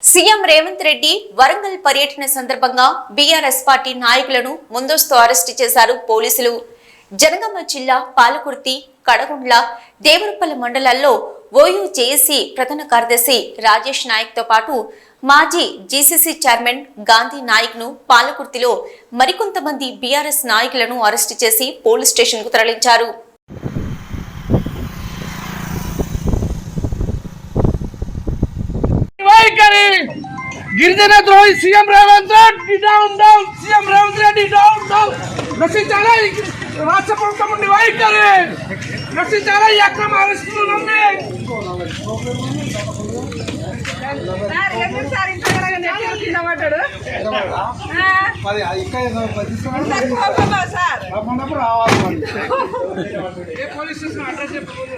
CM Revanth Reddy Warangal పర్యటన సందర్భంగా BRS party నాయకులను ముందస్తు అరెస్టు చేశారు పోలీసులు. జనగామ జిల్లా పాలకుర్తి, కడగుండ్ల, దేవరపల్లి మండలాల్లో ఓయూ జేఏసీ ప్రధాన కార్యదర్శి రాజేష్ నాయక్ తో పాటు మాజీ జీసీసీ చైర్మన్ గాంధీ నాయక్ ను పాలకుర్తిలో మరికొంతమంది బీఆర్ఎస్ నాయకులను అరెస్టు చేసి పోలీస్ స్టేషన్ కు తరలించారు. గిరిజన ద్రోహి CM Revanth Reddy down down, CM Revanth Reddy down down. రక్షించాలా రాష్ట్ర ప్రభుత్వం నుండి వైఖరి, రక్షించాలా ఈ అక్రమ అరెస్టులు నుండి. పోలీస్ స్టేషన్ అడ్రస్ చెప్పండి.